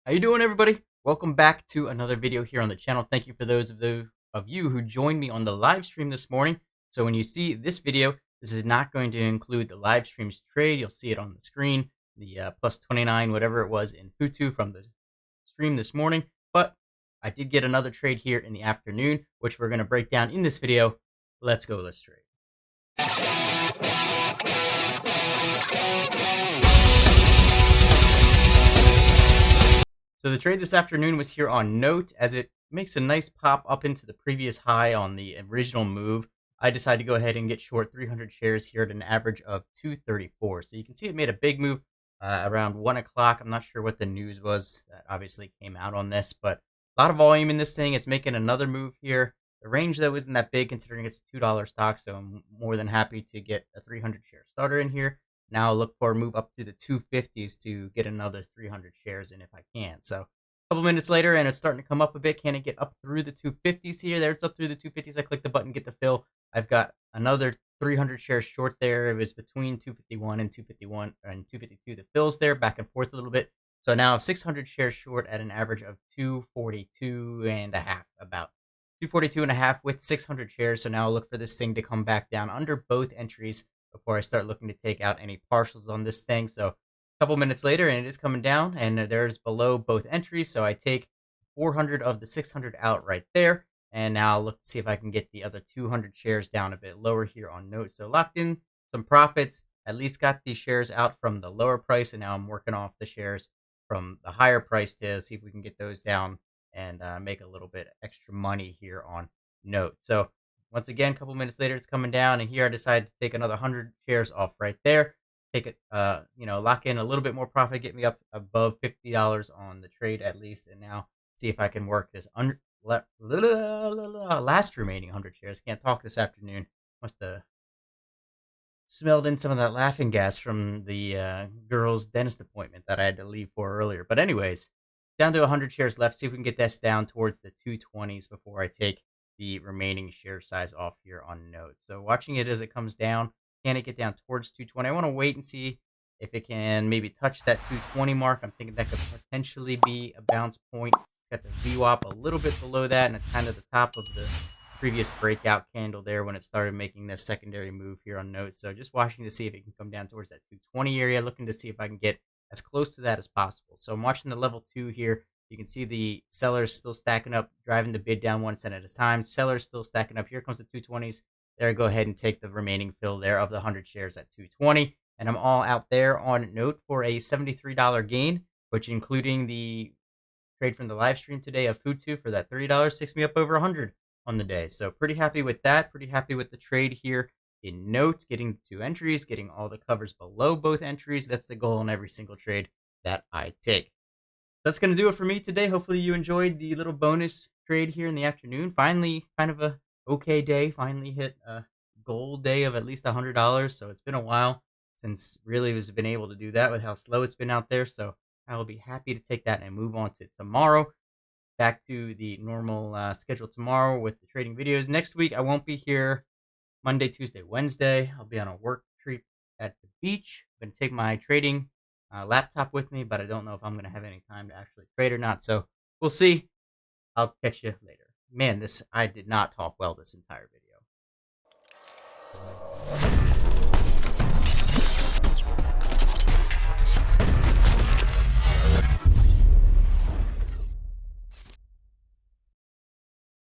How you doing, everybody? Welcome back to another video here on the channel. Thank you for those of you who joined me on the live stream this morning. So when you see this video, this is not going to include the live stream's trade. You'll see it on the screen, the plus 29, whatever it was in Futu from the stream this morning. But I did get another trade here in the afternoon, which we're going to break down in this video. Let's go. Let's trade. So the trade this afternoon was here on Note. As it makes a nice pop up into the previous high on the original move, I decided to go ahead and get short 300 shares here at an average of 234. So you can see it made a big move around 1 o'clock. I'm not sure what the news was that obviously came out on this, but a lot of volume in this thing. It's making another move here. The range, though, isn't that big considering it's a $2 stock, so I'm more than happy to get a 300 share starter in here. Now I'll look for a move up to the 250s to get another 300 shares in if I can. So a couple minutes later, and it's starting to come up a bit. Can it get up through the 250s here? There, it's up through the 250s. I click the button, get the fill. I've got another 300 shares short there. It was between 251 and 251 and 252. The fills there, back and forth a little bit. So now 600 shares short at an average of 242 and a half, about 242 and a half with 600 shares. So now I'll look for this thing to come back down under both entries before I start looking to take out any partials on this thing. So a couple minutes later, and it is coming down, and there's below both entries. So I take 400 of the 600 out right there. And now I'll look to see if I can get the other 200 shares down a bit lower here on Note. So locked in some profits, at least got these shares out from the lower price. And now I'm working off the shares from the higher price to see if we can get those down and make a little bit extra money here on Note. So once again, a couple minutes later, it's coming down, and here I decided to take another 100 shares off right there. Take it, lock in a little bit more profit, get me up above $50 on the trade at least, and now see if I can work this last remaining 100 shares. Can't talk this afternoon. Must have smelled in some of that laughing gas from the girl's dentist appointment that I had to leave for earlier. But anyways, down to 100 shares left. See if we can get this down towards the 220s before I take the remaining share size off here on Note. So watching it as it comes down, can it get down towards 220? I want to wait and see if it can maybe touch that 220 mark. I'm thinking that could potentially be a bounce point. It's got the VWAP a little bit below that, and it's kind of the top of the previous breakout candle there when it started making this secondary move here on Note. So just watching to see if it can come down towards that 220 area, looking to see if I can get as close to that as possible. So I'm watching the level 2 here. You can see the sellers still stacking up, driving the bid down 1 cent at a time. Sellers still stacking up. Here comes the 220s. There, go ahead and take the remaining fill there of the 100 shares at 220. And I'm all out there on Note for a $73 gain, which including the trade from the live stream today of Futu for that $30 takes me up over 100 on the day. So pretty happy with that. Pretty happy with the trade here in Note, getting the 2 entries, getting all the covers below both entries. That's the goal in every single trade that I take. That's going to do it for me today. Hopefully you enjoyed the little bonus trade here in the afternoon. Finally, kind of a okay day. Finally hit a goal day of at least $100. So it's been a while since really was been able to do that with how slow it's been out there. So I will be happy to take that and move on to tomorrow. Back to the normal schedule tomorrow with the trading videos. Next week, I won't be here Monday, Tuesday, Wednesday. I'll be on a work trip at the beach. I'm going to take my trading laptop with me, but I don't know if I'm going to have any time to actually trade or not. So we'll see. I'll catch you later. Man, I did not talk well this entire video.